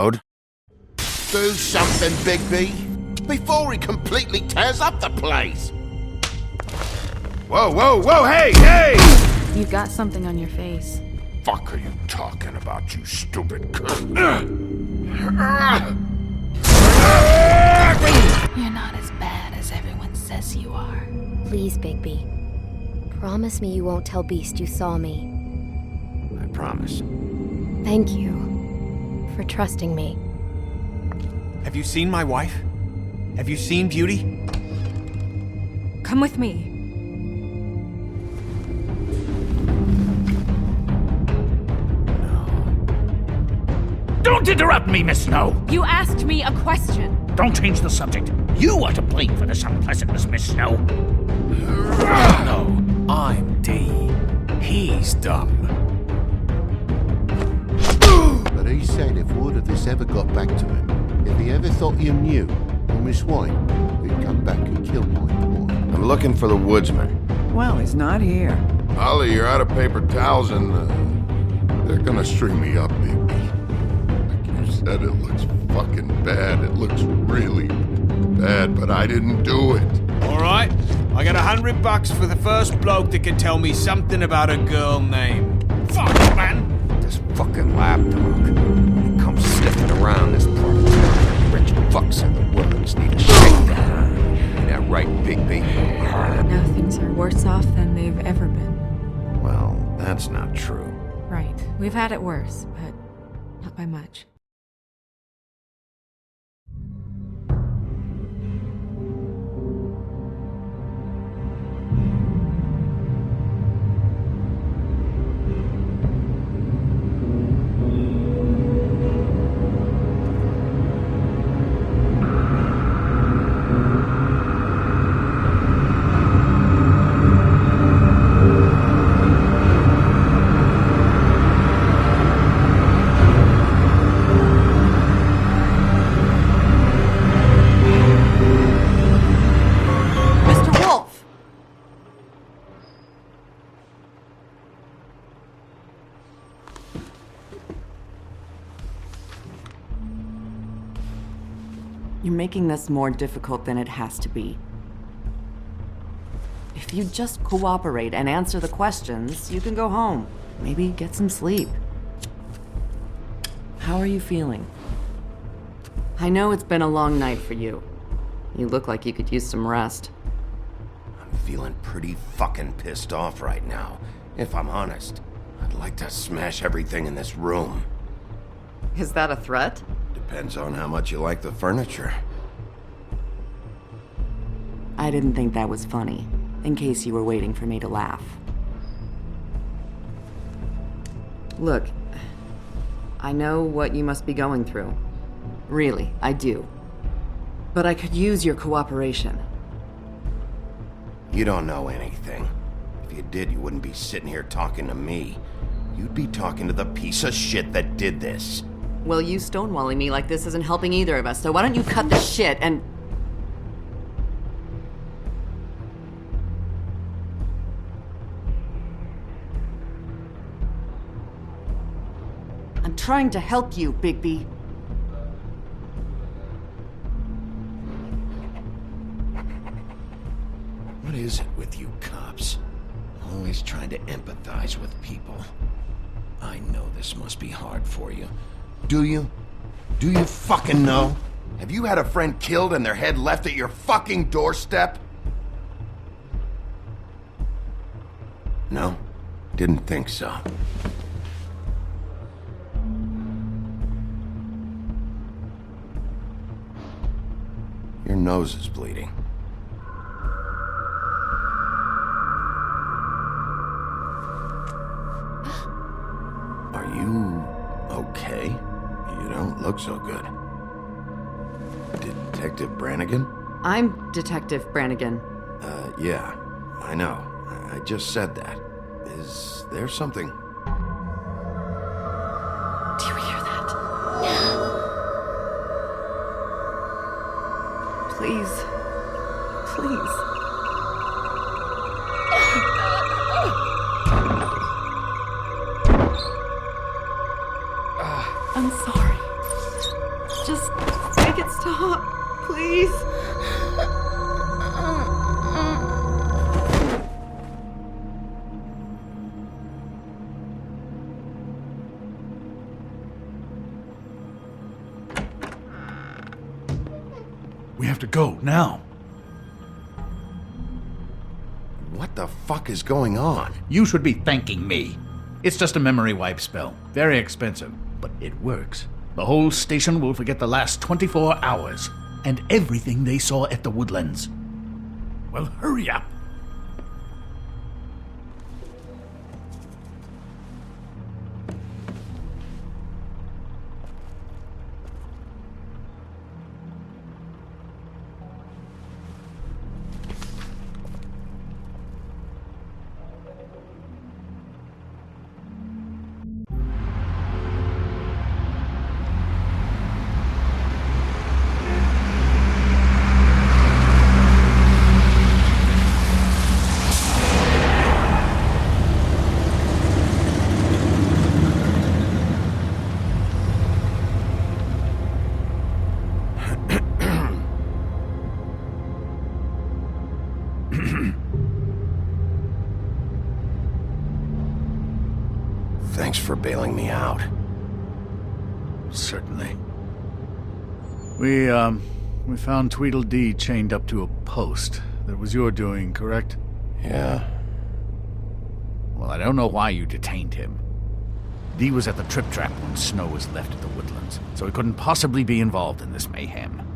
Do something, Big B, before he completely tears up the place. Whoa, whoa, whoa, hey, hey! You got something on your face. Fuck are you talking about, you stupid cunt? You're not as bad as everyone says you are. Please, Big B. Promise me you won't tell Beast you saw me. I promise. Thank you for trusting me. Have you seen my wife? Have you seen Beauty? Come with me. Don't interrupt me, Miss Snow! You asked me a question. Don't change the subject. You are to blame for this unpleasantness, Miss Snow. No, I'm D. He's dumb. But he said if word of this ever got back to him, if he ever thought you knew, or Miss White, he'd come back and kill my boy. I'm looking for the woodsman. Well, he's not here. Ollie, you're out of paper towels and they're gonna string me up, Big B. Like you said, it looks fucking bad. It looks really bad, but I didn't do it. Alright, I got $100 for the first bloke that can tell me something about a girl name. Fuck, man! This fucking lapdog. He comes sniffing around this part of town. Rich fucks in the woods need a shakedown. Ain't that right, Big B? Now things are worse off than they've ever been. Well, that's not true. Right. We've had it worse, but not by much. You're making this more difficult than it has to be. If you just cooperate and answer the questions, you can go home. Maybe get some sleep. How are you feeling? I know it's been a long night for you. You look like you could use some rest. I'm feeling pretty fucking pissed off right now. If I'm honest, I'd like to smash everything in this room. Is that a threat? Depends on how much you like the furniture. I didn't think that was funny, in case you were waiting for me to laugh. Look, I know what you must be going through. Really, I do. But I could use your cooperation. You don't know anything. If you did, you wouldn't be sitting here talking to me. You'd be talking to the piece of shit that did this. Well, you stonewalling me like this isn't helping either of us, so why don't you cut the shit and... I'm trying to help you, Big B. What is it with you cops? Always trying to empathize with people. I know this must be hard for you. Do you? Do you fucking know? Have you had a friend killed and their head left at your fucking doorstep? No? Didn't think so. Your nose is bleeding. Are you okay? You don't look so good. Detective Brannigan? I'm Detective Brannigan. Yeah, I know. I just said that. Is there something? Do you hear that? Please. Please. I'm sorry. Stop, please. We have to go, now. What the fuck is going on? You should be thanking me. It's just a memory wipe spell. Very expensive, but it works. The whole station will forget the last 24 hours and everything they saw at the Woodlands. Well, hurry up. Thanks for bailing me out. Certainly. We found Tweedledee chained up to a post. That was your doing, correct? Yeah. Well, I don't know why you detained him. Dee was at the Trip Trap when Snow was left at the Woodlands, so he couldn't possibly be involved in this mayhem.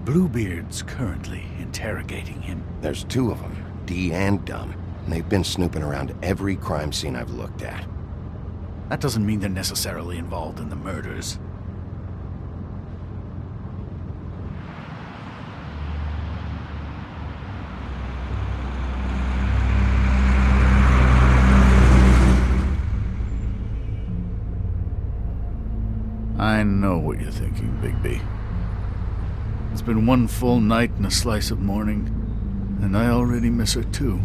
Bluebeard's currently interrogating him. There's two of them, Dee and Dumb. And they've been snooping around every crime scene I've looked at. That doesn't mean they're necessarily involved in the murders. I know what you're thinking, Big B. It's been one full night and a slice of morning, and I already miss her too.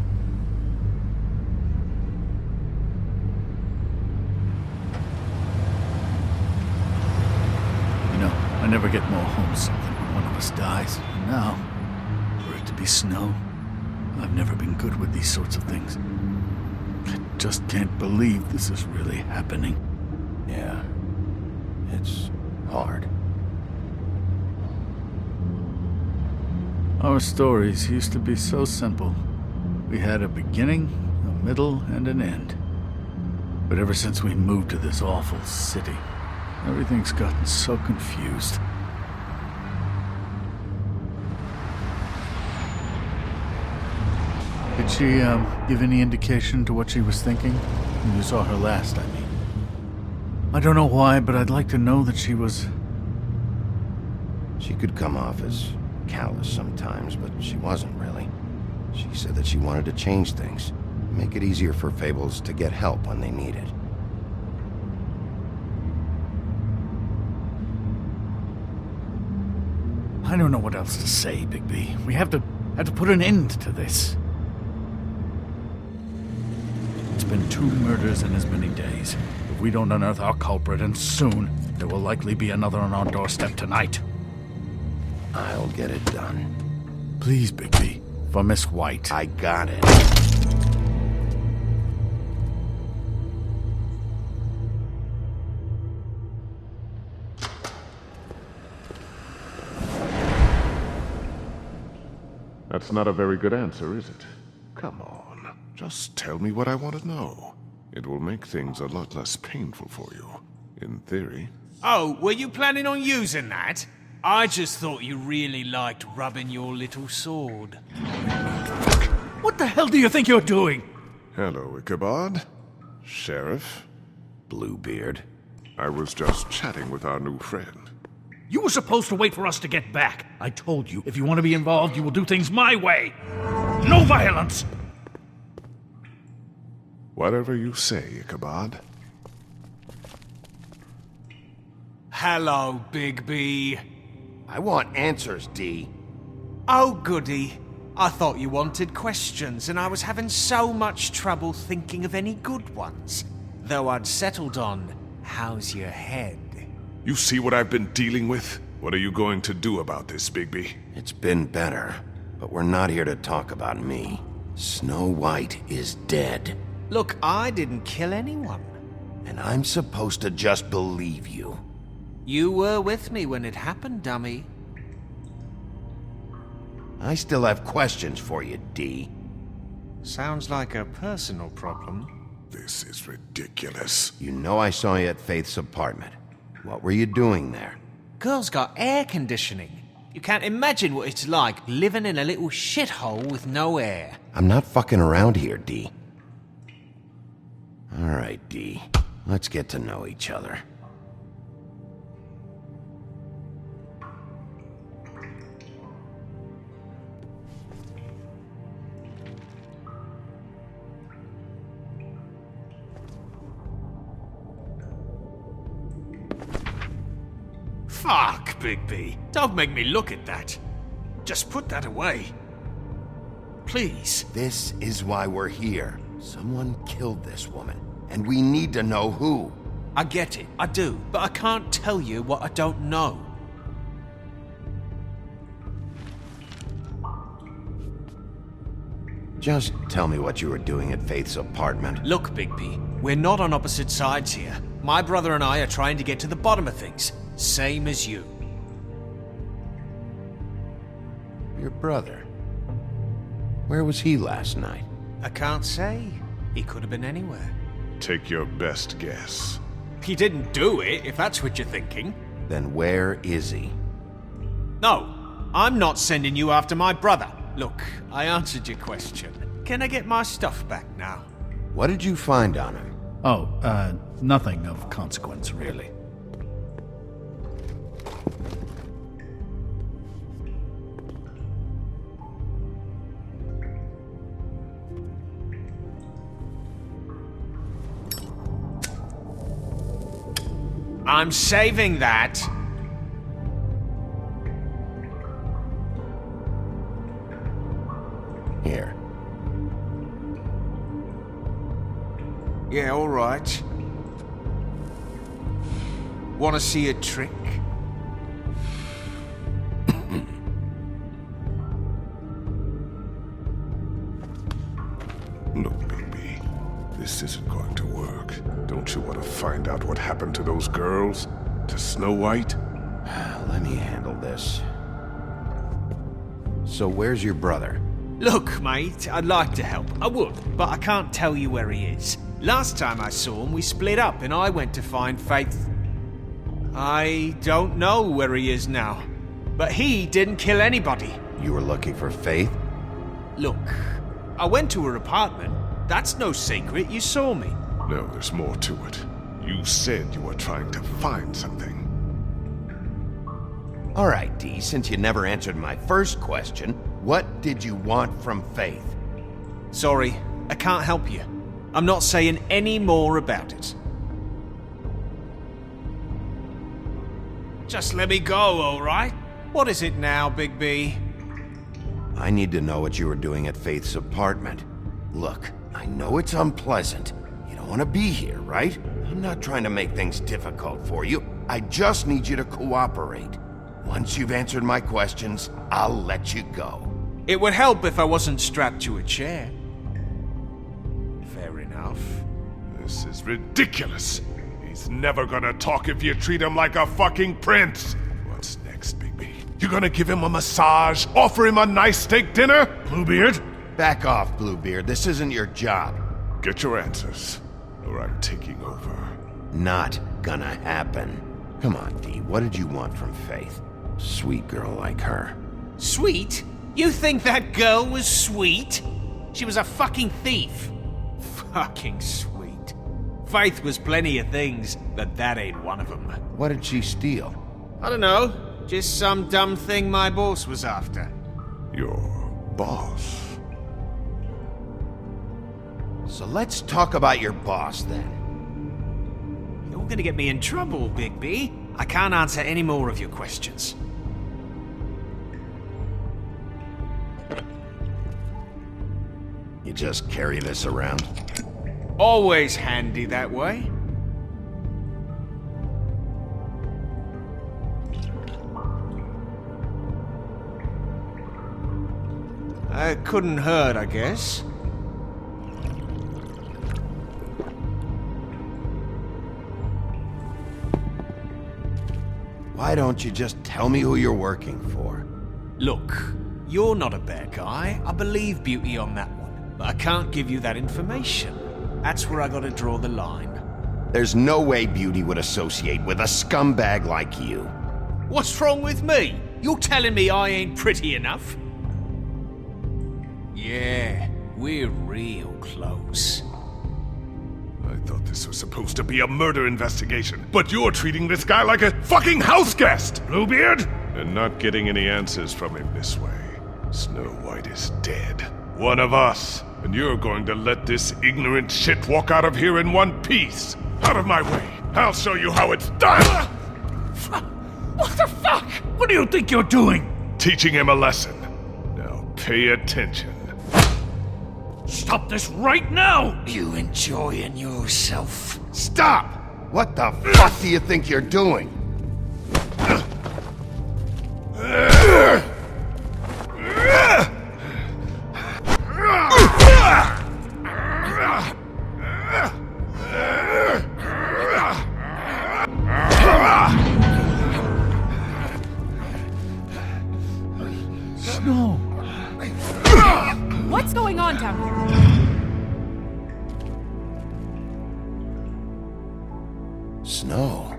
You know, I never get more homesick than when one of us dies, and now, for it to be Snow, I've never been good with these sorts of things. I just can't believe this is really happening. Yeah. It's hard. Our stories used to be so simple. We had a beginning, a middle, and an end. But ever since we moved to this awful city, everything's gotten so confused. Did she, give any indication to what she was thinking? When you saw her last, I mean. I don't know why, but I'd like to know that she was... She could come off as callous sometimes, but she wasn't really. She said that she wanted to change things, make it easier for Fables to get help when they need it. I don't know what else to say, Big B. We have to put an end to this. It's been 2 murders in as many days. If we don't unearth our culprit, and soon, there will likely be another on our doorstep tonight. I'll get it done. Please, Big B. For Miss White. I got it. That's not a very good answer, is it? Come on, just tell me what I want to know. It will make things a lot less painful for you, in theory. Oh, were you planning on using that? I just thought you really liked rubbing your little sword. What the hell do you think you're doing? Hello, Ichabod. Sheriff. Bluebeard. I was just chatting with our new friend. You were supposed to wait for us to get back. I told you, if you want to be involved, you will do things my way. No violence! Whatever you say, Ichabod. Hello, Big B. I want answers, Dee. Oh, goody. I thought you wanted questions, and I was having so much trouble thinking of any good ones. Though I'd settled on, how's your head? You see what I've been dealing with? What are you going to do about this, Big B? It's been better, but we're not here to talk about me. Snow White is dead. Look, I didn't kill anyone. And I'm supposed to just believe you. You were with me when it happened, dummy. I still have questions for you, D. Sounds like a personal problem. This is ridiculous. You know I saw you at Faith's apartment. What were you doing there? Girl's got air conditioning. You can't imagine what it's like living in a little shithole with no air. I'm not fucking around here, D. Alright, D. Let's get to know each other. Fuck, Big B. Don't make me look at that. Just put that away. Please. This is why we're here. Someone killed this woman, and we need to know who. I get it, I do, but I can't tell you what I don't know. Just tell me what you were doing at Faith's apartment. Look, Big B, we're not on opposite sides here. My brother and I are trying to get to the bottom of things. Same as you. Your brother? Where was he last night? I can't say. He could have been anywhere. Take your best guess. He didn't do it, if that's what you're thinking. Then where is he? No, I'm not sending you after my brother. Look, I answered your question. Can I get my stuff back now? What did you find on him? Oh, nothing of consequence, really. I'm saving that. Here. Yeah, all right. Want to see a trick? Look, baby, this isn't going to work. Don't you want to find out what happened to those girls? To Snow White? Let me handle this. So where's your brother? Look, mate, I'd like to help. I would, but I can't tell you where he is. Last time I saw him, we split up and I went to find Faith. I don't know where he is now, but he didn't kill anybody. You were looking for Faith? Look, I went to her apartment. That's no secret, you saw me. No, there's more to it. You said you were trying to find something. All right, D, since you never answered my first question, what did you want from Faith? Sorry, I can't help you. I'm not saying any more about it. Just let me go, all right? What is it now, Big B? I need to know what you were doing at Faith's apartment. Look, I know it's unpleasant. You don't want to be here, right? I'm not trying to make things difficult for you. I just need you to cooperate. Once you've answered my questions, I'll let you go. It would help if I wasn't strapped to a chair. Fair enough. This is ridiculous. He's never gonna talk if you treat him like a fucking prince. What's next, Big B? You gonna give him a massage? Offer him a nice steak dinner? Bluebeard? Back off, Bluebeard. This isn't your job. Get your answers, or I'm taking over. Not gonna happen. Come on, D. What did you want from Faith? Sweet girl like her. Sweet? You think that girl was sweet? She was a fucking thief. Fucking sweet. Faith was plenty of things, but that ain't one of them. What did she steal? I don't know. Just some dumb thing my boss was after. Your boss? So let's talk about your boss, then. You're gonna get me in trouble, Big B. I can't answer any more of your questions. You just carry this around? Always handy that way. It couldn't hurt, I guess. Why don't you just tell me who you're working for? Look, you're not a bad guy. I believe Beauty on that one. But I can't give you that information. That's where I gotta draw the line. There's no way Beauty would associate with a scumbag like you. What's wrong with me? You're telling me I ain't pretty enough? Yeah, we're real close. I thought this was supposed to be a murder investigation, but you're treating this guy like a fucking house guest, Bluebeard! And not getting any answers from him this way. Snow White is dead. One of us. And you're going to let this ignorant shit walk out of here in one piece. Out of my way. I'll show you how it's done! What the fuck? What do you think you're doing? Teaching him a lesson. Now pay attention. Stop this right now! You enjoying yourself? Stop! What the fuck do you think you're doing? Snow! What's going on down here? Snow.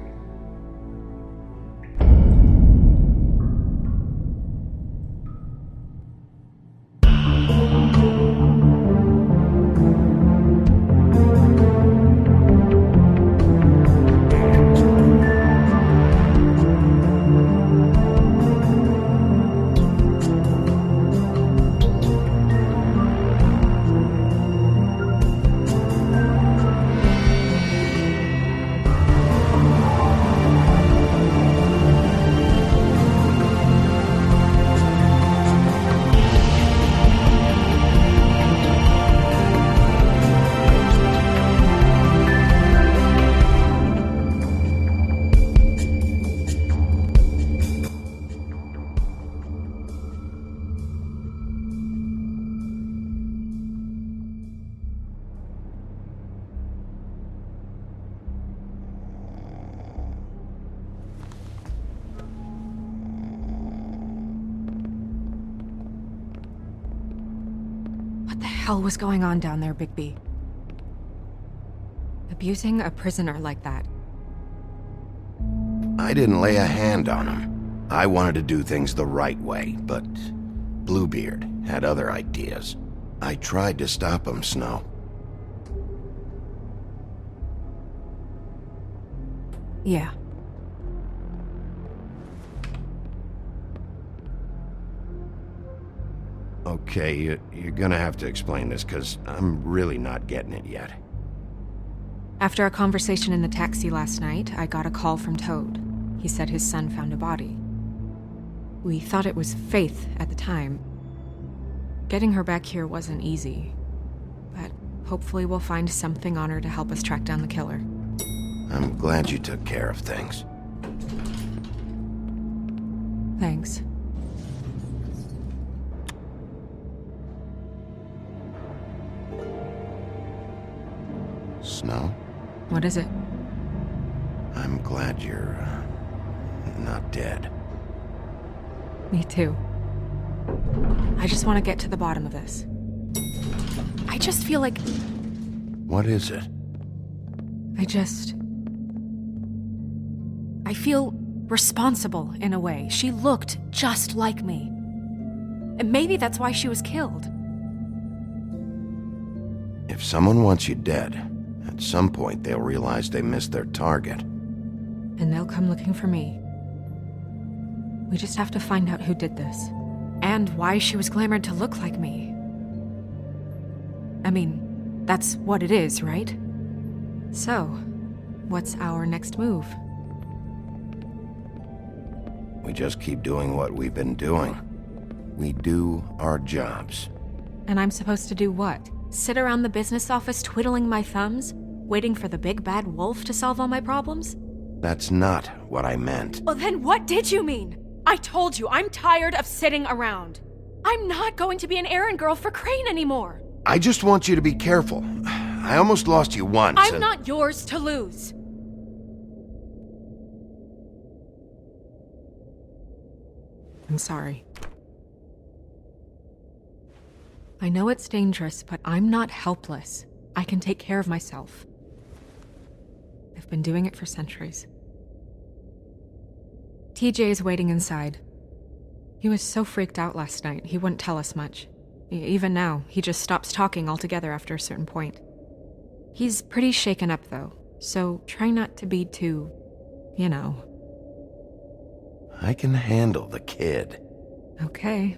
What the hell was going on down there, Big B? Abusing a prisoner like that. I didn't lay a hand on him. I wanted to do things the right way, but Bluebeard had other ideas. I tried to stop him, Snow. Yeah. Okay, you're gonna have to explain this, because I'm really not getting it yet. After a conversation in the taxi last night, I got a call from Toad. He said his son found a body. We thought it was Faith at the time. Getting her back here wasn't easy, but hopefully we'll find something on her to help us track down the killer. I'm glad you took care of things. Thanks. Snow? What is it? I'm glad you're not dead. Me too. I just want to get to the bottom of this. I just feel like... What is it? I feel responsible in a way. She looked just like me. And maybe that's why she was killed. If someone wants you dead, at some point they'll realize they missed their target. And they'll come looking for me. We just have to find out who did this. And why she was glamored to look like me. I mean, that's what it is, right? So, what's our next move? We just keep doing what we've been doing. We do our jobs. And I'm supposed to do what? Sit around the business office twiddling my thumbs? Waiting for the big bad wolf to solve all my problems? That's not what I meant. Well, then what did you mean? I told you, I'm tired of sitting around. I'm not going to be an errand girl for Crane anymore. I just want you to be careful. I almost lost you once. I'm not yours to lose. I'm sorry. I know it's dangerous, but I'm not helpless. I can take care of myself. I've been doing it for centuries. TJ is waiting inside. He was so freaked out last night, he wouldn't tell us much. Even now, he just stops talking altogether after a certain point. He's pretty shaken up, though, so try not to be too, you know. I can handle the kid. Okay.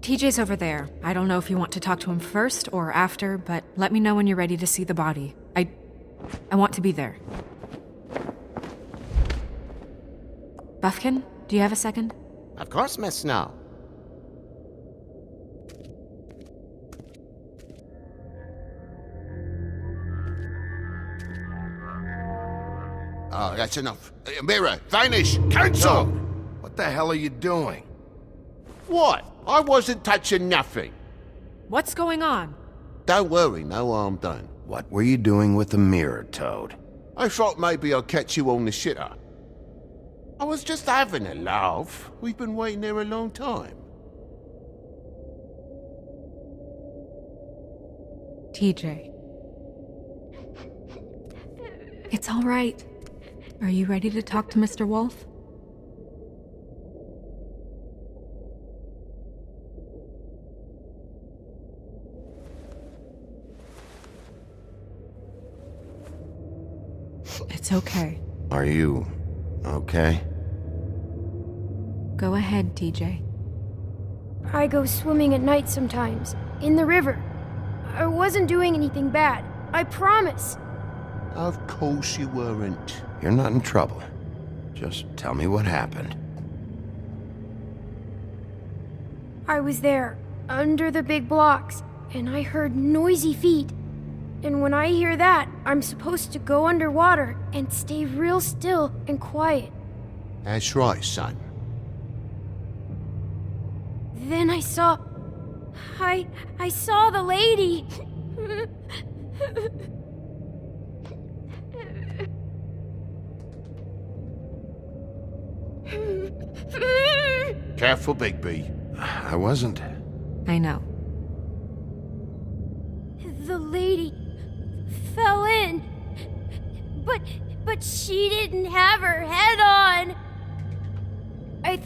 TJ's over there. I don't know if you want to talk to him first or after, but let me know when you're ready to see the body. I want to be there. Buffkin, do you have a second? Of course, Miss Snow. Oh, that's enough. Mirror, vanish, cancel! What the hell are you doing? What? I wasn't touching nothing. What's going on? Don't worry, no harm done. What were you doing with the mirror, Toad? I thought maybe I'd catch you on the shitter. I was just having a laugh. We've been waiting there a long time. TJ. It's all right. Are you ready to talk to Mr. Wolf? It's okay. Are you okay? Go ahead, TJ. I go swimming at night sometimes, in the river. I wasn't doing anything bad, I promise. Of course you weren't. You're not in trouble. Just tell me what happened. I was there, under the big blocks, and I heard noisy feet. And when I hear that, I'm supposed to go underwater and stay real still and quiet. That's right, son. Then I saw the lady. Careful, Big B. I wasn't. I know. The lady fell in. But she didn't have her head on. I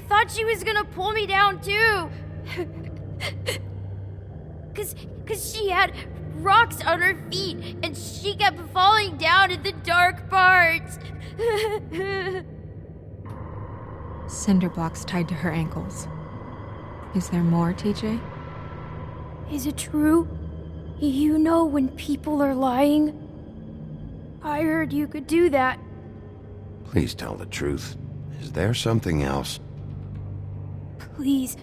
thought she was gonna pull me down too. Cause she had rocks on her feet and she kept falling down in the dark parts. Cinder blocks tied to her ankles. Is there more, TJ? Is it true? You know when people are lying? I heard you could do that. Please tell the truth. Is there something else? Please,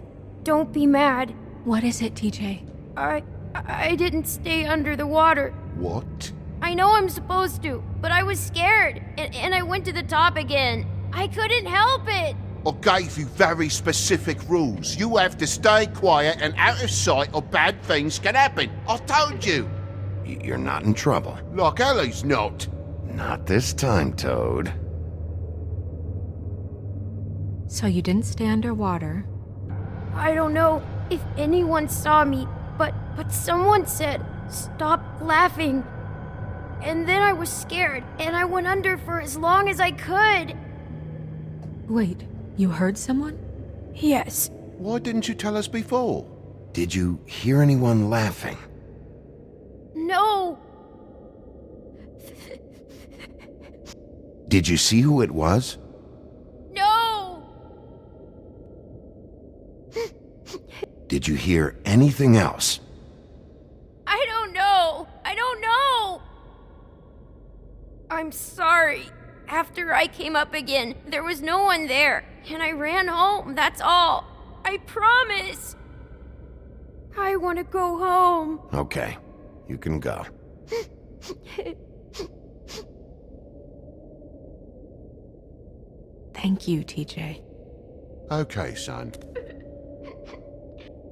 don't be mad. What is it, TJ? I didn't stay under the water. What? I know I'm supposed to, but I was scared, and I went to the top again. I couldn't help it. I gave you very specific rules. You have to stay quiet and out of sight or bad things can happen. I told you. You're not in trouble. Like Ellie's not. Not this time, Toad. So you didn't stay underwater. I don't know if anyone saw me, but someone said, "Stop laughing." And then I was scared, and I went under for as long as I could. Wait, you heard someone? Yes. Why didn't you tell us before? Did you hear anyone laughing? No. Did you see who it was? No. Did you hear anything else? I don't know. I'm sorry. After I came up again, there was no one there, and I ran home, that's all. I promise. I want to go home. Okay, you can go. Thank you, TJ. Okay, son.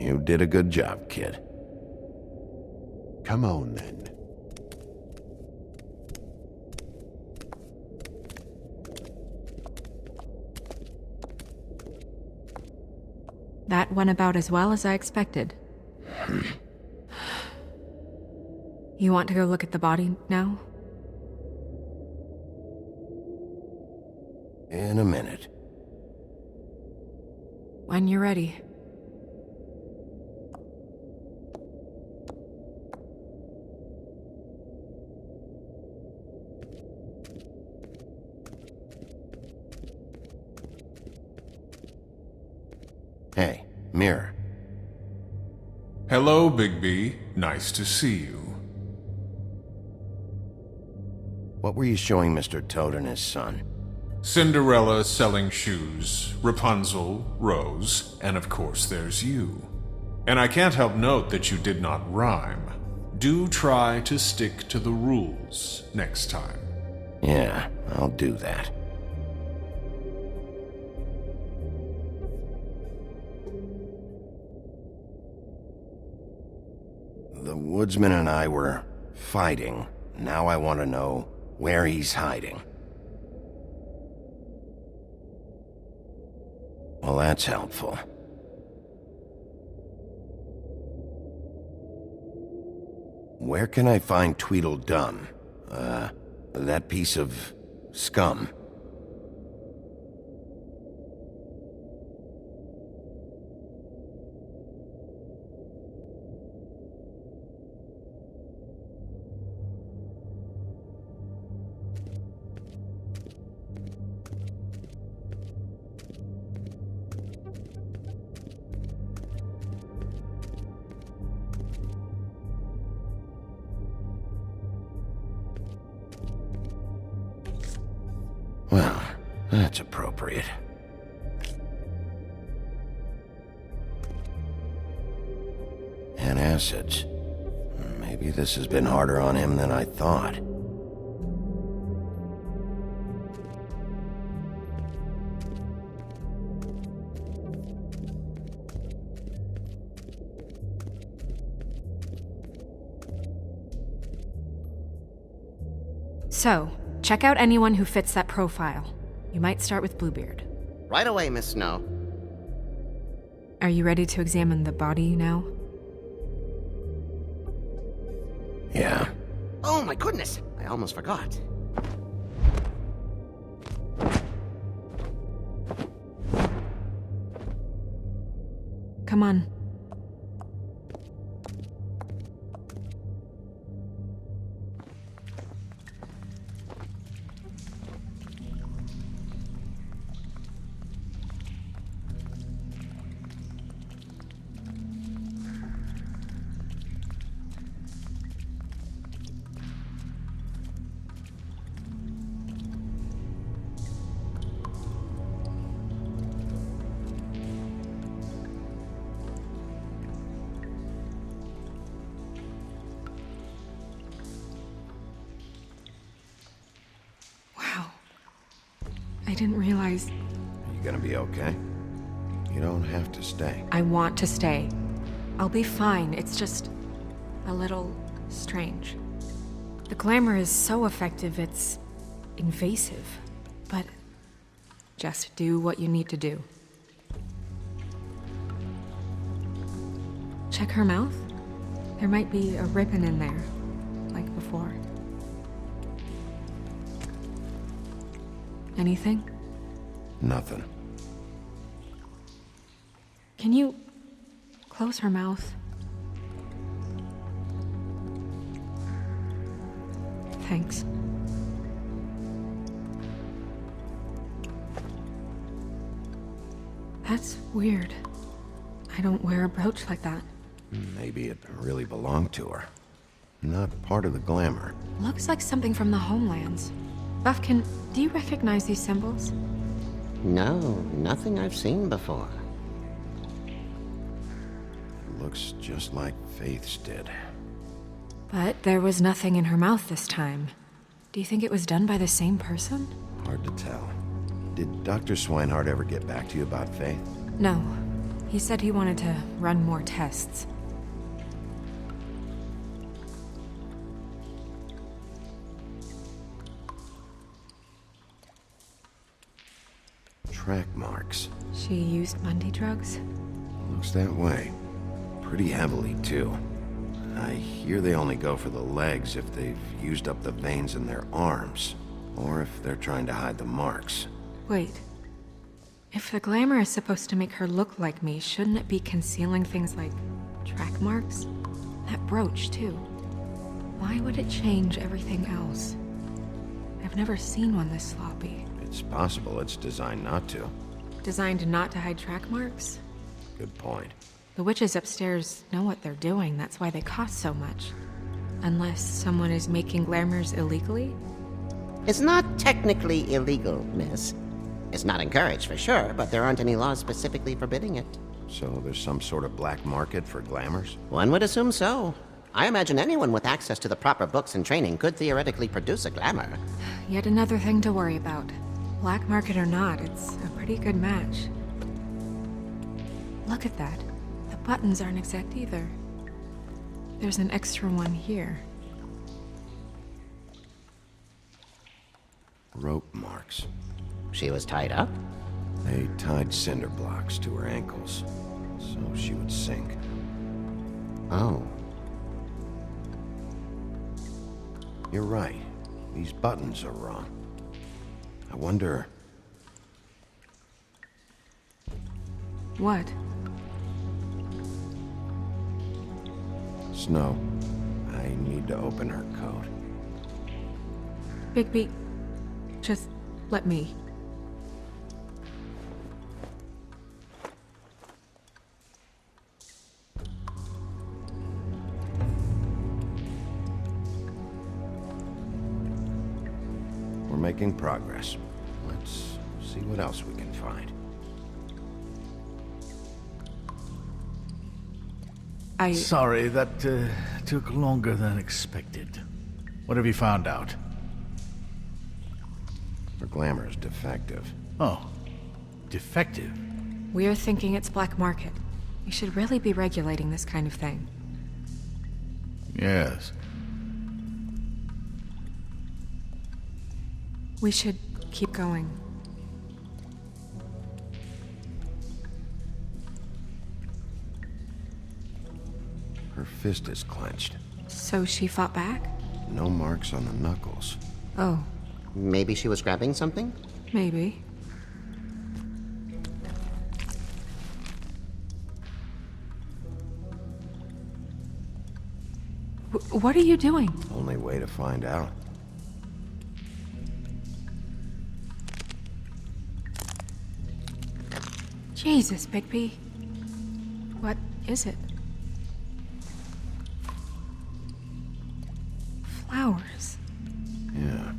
You did a good job, kid. Come on, then. That went about as well as I expected. You want to go look at the body now? In a minute. When you're ready. Hey, mirror. Hello, Big B. Nice to see you. What were you showing Mr. Toad and his son? Cinderella selling shoes, Rapunzel, Rose, and of course there's you. And I can't help note that you did not rhyme. Do try to stick to the rules next time. Yeah, I'll do that. The woodsman and I were fighting. Now I want to know where he's hiding. Well, that's helpful. Where can I find Tweedledum? That piece of scum. Well, that's appropriate. Antacids. Maybe this has been harder on him than I thought. So, check out anyone who fits that profile. You might start with Bluebeard. Right away, Miss Snow. Are you ready to examine the body now? Yeah. Oh my goodness! I almost forgot. Come on. I didn't realize... Are you gonna be okay? You don't have to stay. I want to stay. I'll be fine. It's just... a little... strange. The glamour is so effective, it's... invasive. But... just do what you need to do. Check her mouth. There might be a ribbon in there, like before. Anything? Nothing. Can you close her mouth? Thanks. That's weird. I don't wear a brooch like that. Maybe it really belonged to her. Not part of the glamour. Looks like something from the homelands. Buffkin, do you recognize these symbols? No, nothing I've seen before. It looks just like Faith's did. But there was nothing in her mouth this time. Do you think it was done by the same person? Hard to tell. Did Dr. Swinehart ever get back to you about Faith? No. He said he wanted to run more tests. Track marks. She used Mundy drugs? Looks that way. Pretty heavily, too. I hear they only go for the legs if they've used up the veins in their arms, or if they're trying to hide the marks. Wait. If the glamour is supposed to make her look like me, shouldn't it be concealing things like track marks? That brooch, too. Why would it change everything else? I've never seen one this sloppy. It's possible it's designed not to. Designed not to hide track marks? Good point. The witches upstairs know what they're doing, that's why they cost so much. Unless someone is making glamours illegally? It's not technically illegal, miss. It's not encouraged for sure, but there aren't any laws specifically forbidding it. So there's some sort of black market for glamours? One would assume so. I imagine anyone with access to the proper books and training could theoretically produce a glamour. Yet another thing to worry about. Black market or not, it's a pretty good match. Look at that. The buttons aren't exact either. There's an extra one here. Rope marks. She was tied up? They tied cinder blocks to her ankles, so she would sink. Oh. You're right. These buttons are wrong. I wonder... What? Snow, I need to open her coat. Big B, just let me. We're making progress. Let's see what else we can find. Sorry, that took longer than expected. What have you found out? Her glamour is defective. Oh, defective? We're thinking it's black market. We should really be regulating this kind of thing. Yes. We should keep going. Her fist is clenched. So she fought back? No marks on the knuckles. Oh. Maybe she was grabbing something? Maybe. What are you doing? Only way to find out. Jesus, Big B. What is it? Flowers. Yeah.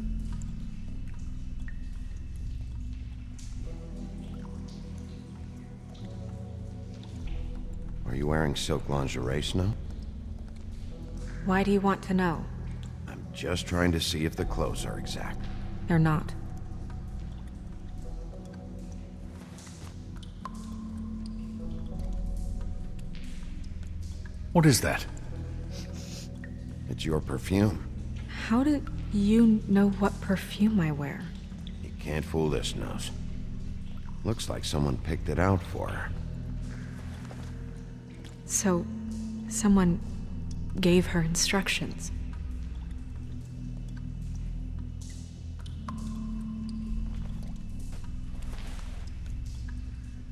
Are you wearing silk lingerie, Snow? Why do you want to know? I'm just trying to see if the clothes are exact. They're not. What is that? It's your perfume. How do you know what perfume I wear? You can't fool this nose. Looks like someone picked it out for her. So, someone gave her instructions.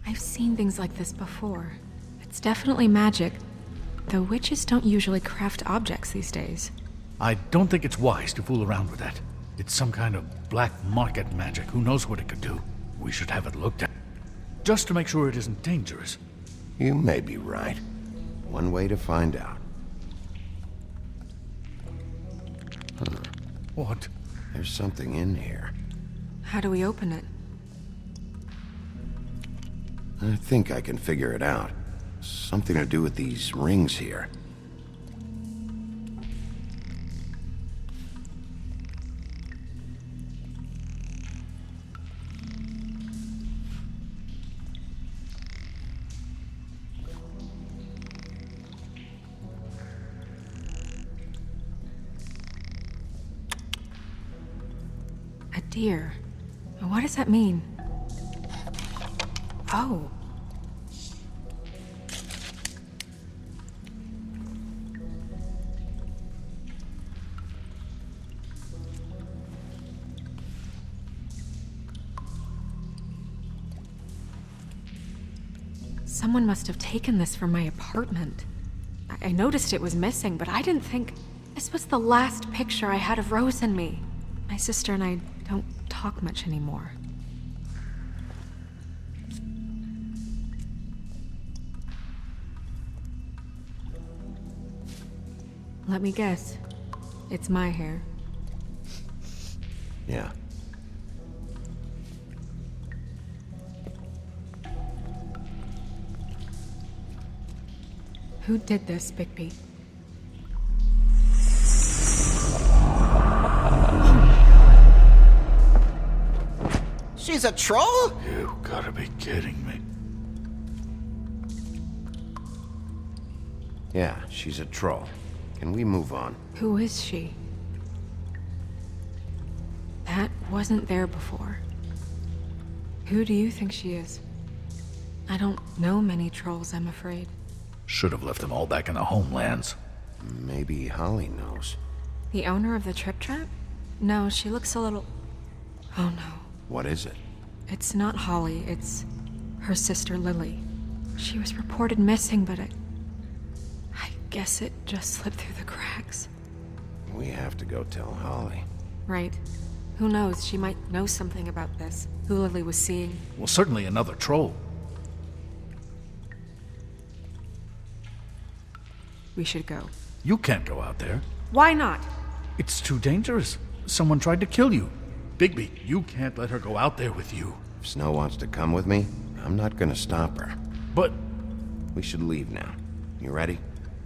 I've seen things like this before. It's definitely magic, though witches don't usually craft objects these days. I don't think it's wise to fool around with that. It's some kind of black market magic. Who knows what it could do? We should have it looked at. Just to make sure it isn't dangerous. You may be right. One way to find out. What? There's something in here. How do we open it? I think I can figure it out. Something to do with these rings here. A deer. What does that mean? Oh. Someone must have taken this from my apartment. I noticed it was missing, but I didn't think this was the last picture I had of Rose and me. My sister and I don't talk much anymore. Let me guess. It's my hair. Yeah. Who did this, Big B? She's a troll? You gotta be kidding me. Yeah, she's a troll. Can we move on? Who is she? That wasn't there before. Who do you think she is? I don't know many trolls, I'm afraid. Should have left them all back in the homelands. Maybe Holly knows. The owner of the Trip Trap? No, she looks a little... Oh no. What is it? It's not Holly, it's her sister Lily. She was reported missing, but I guess it just slipped through the cracks. We have to go tell Holly. Right. Who knows, she might know something about this. Who Lily was seeing. Well, certainly another troll. We should go. You can't go out there. Why not? It's too dangerous. Someone tried to kill you. Big B, you can't let her go out there with you. If Snow wants to come with me, I'm not gonna stop her. But... We should leave now. You ready?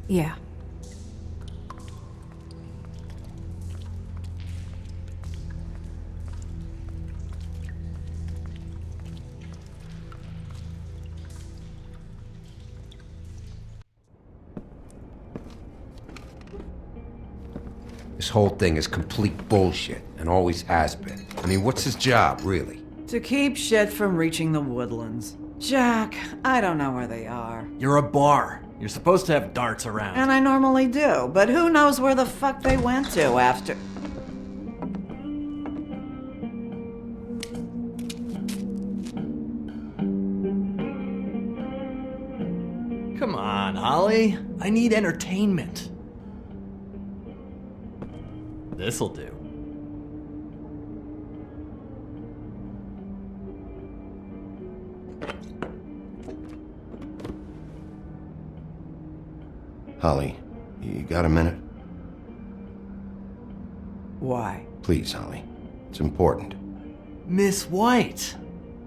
Yeah. This whole thing is complete bullshit, and always has been. I mean, what's his job, really? To keep shit from reaching the woodlands. Jack, I don't know where they are. You're a bar. You're supposed to have darts around. And I normally do, but who knows where the fuck they went to after... Come on, Holly. I need entertainment. This'll do. Holly, you got a minute? Why? Please, Holly. It's important. Miss White,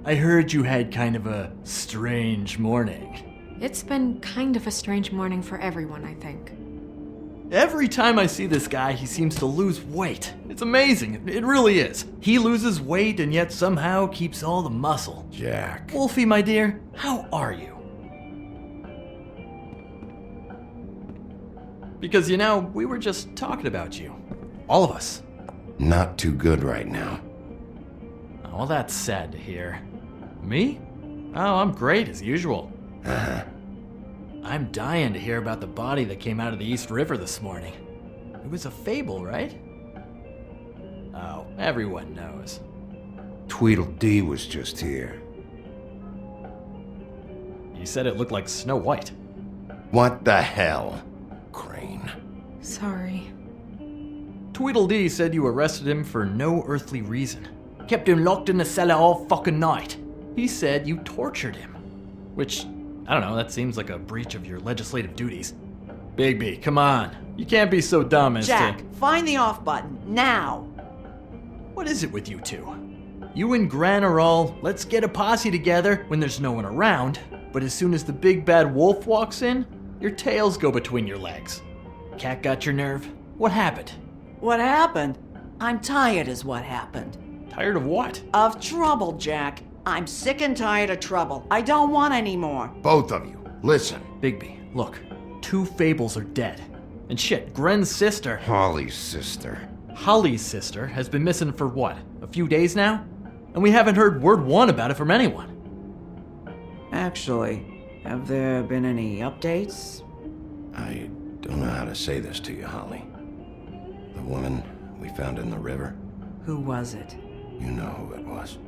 I heard you had kind of a strange morning. It's been kind of a strange morning for everyone, I think. Every time I see this guy, he seems to lose weight. It's amazing. It really is. He loses weight and yet somehow keeps all the muscle. Jack. Wolfie, my dear, how are you? Because, you know, we were just talking about you. All of us. Not too good right now. Oh, well, that's sad to hear. Me? Oh, I'm great as usual. Uh-huh. I'm dying to hear about the body that came out of the East River this morning. It was a fable, right? Oh, everyone knows. Tweedledee was just here. You said it looked like Snow White. What the hell? Crane. Sorry. Tweedledee said you arrested him for no earthly reason. Kept him locked in the cellar all fucking night. He said you tortured him. Which, I don't know, that seems like a breach of your legislative duties. Big B, come on. You can't be so dumb as Jack, find the off button, now! What is it with you two? You and Gran are all, let's get a posse together when there's no one around, but as soon as the big bad wolf walks in, your tails go between your legs. Cat got your nerve? What happened? What happened? I'm tired is what happened. Tired of what? Of trouble, Jack. I'm sick and tired of trouble. I don't want any more. Both of you, listen. Big B, look. 2 fables are dead. And shit, Gren's sister... Holly's sister. Holly's sister has been missing for what, a few days now? And we haven't heard word one about it from anyone. Actually, have there been any updates? I don't know how to say this to you, Holly. The woman we found in the river. Who was it? You know who it was.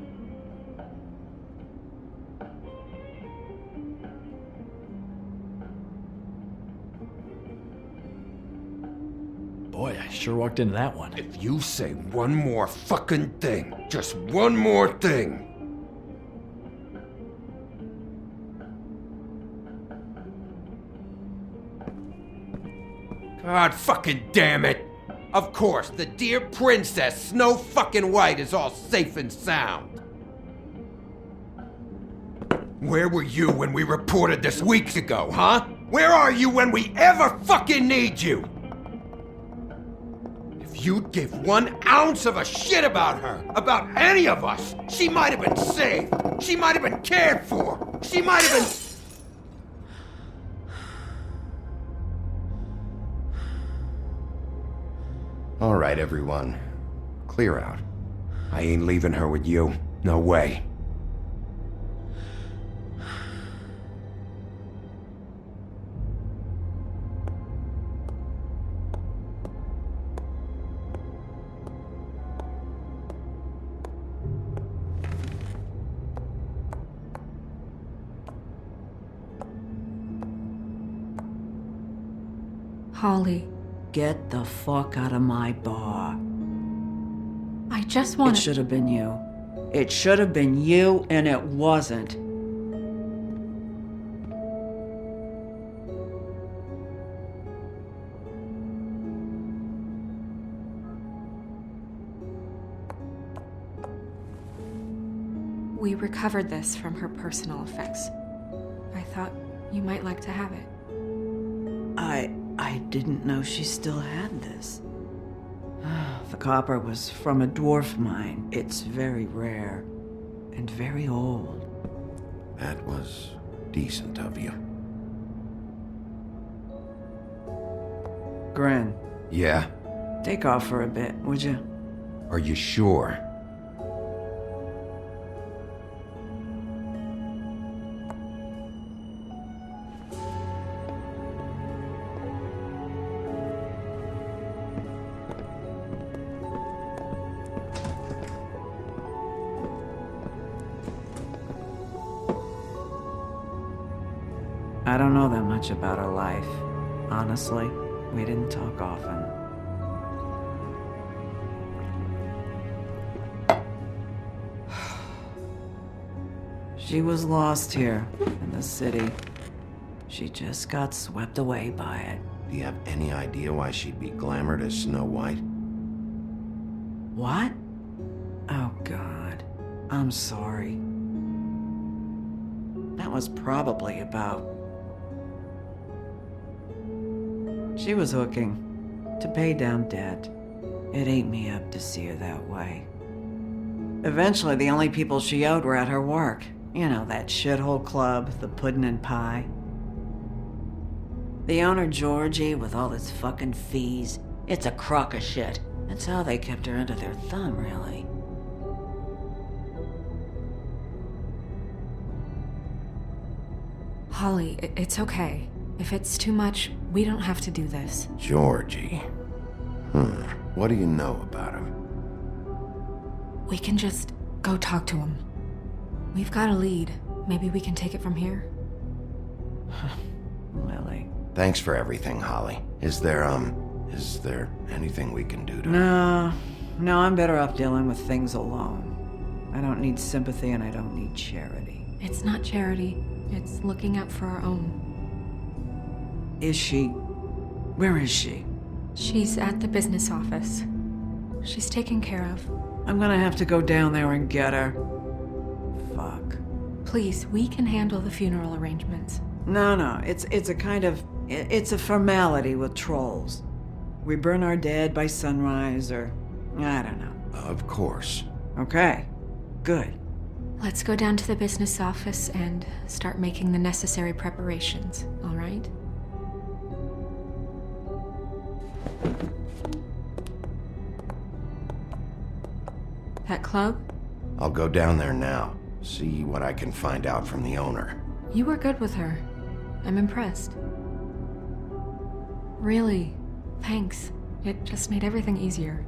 Boy, I sure walked into that one. If you say one more fucking thing, just one more thing. God fucking damn it! Of course, the dear princess, Snow fucking White, is all safe and sound. Where were you when we reported this weeks ago, huh? Where are you when we ever fucking need you? If you'd give 1 ounce of a shit about her, about any of us, she might have been saved. She might have been cared for. She might have been... All right, everyone. Clear out. I ain't leaving her with you. No way. Holly, Get the fuck out of my bar. I just want It should have been you. It should have been you, and it wasn't. We recovered this from her personal effects. I thought you might like to have it. I didn't know she still had this. The copper was from a dwarf mine. It's very rare and very old. That was decent of you. Gren, Yeah? take off for a bit, would you? Are you sure? I don't know that much about her life. Honestly, we didn't talk often. She was lost here in the city. She just got swept away by it. Do you have any idea why she'd be glamored as Snow White? What? Oh, God. I'm sorry. That was probably about... She was hooking to pay down debt. It ate me up to see her that way. Eventually, the only people she owed were at her work. You know, that shithole club, the Puddin' and Pie. The owner, Georgie, with all his fucking fees. It's a crock of shit. That's how they kept her under their thumb, really. Holly, it's okay. If it's too much, we don't have to do this. Georgie. What do you know about him? We can just go talk to him. We've got a lead. Maybe we can take it from here. Lily. Thanks for everything, Holly. Is there anything we can do to... No, I'm better off dealing with things alone. I don't need sympathy and I don't need charity. It's not charity. It's looking out for our own. Is she... Where is she? She's at the business office. She's taken care of. I'm gonna have to go down there and get her. Fuck. Please, we can handle the funeral arrangements. No, it's a kind of... It's a formality with trolls. We burn our dead by sunrise, or... I don't know. Of course. Okay. Good. Let's go down to the business office and start making the necessary preparations, all right? That club? I'll go down there now. See what I can find out from the owner. You were good with her. I'm impressed. Really, thanks. It just made everything easier.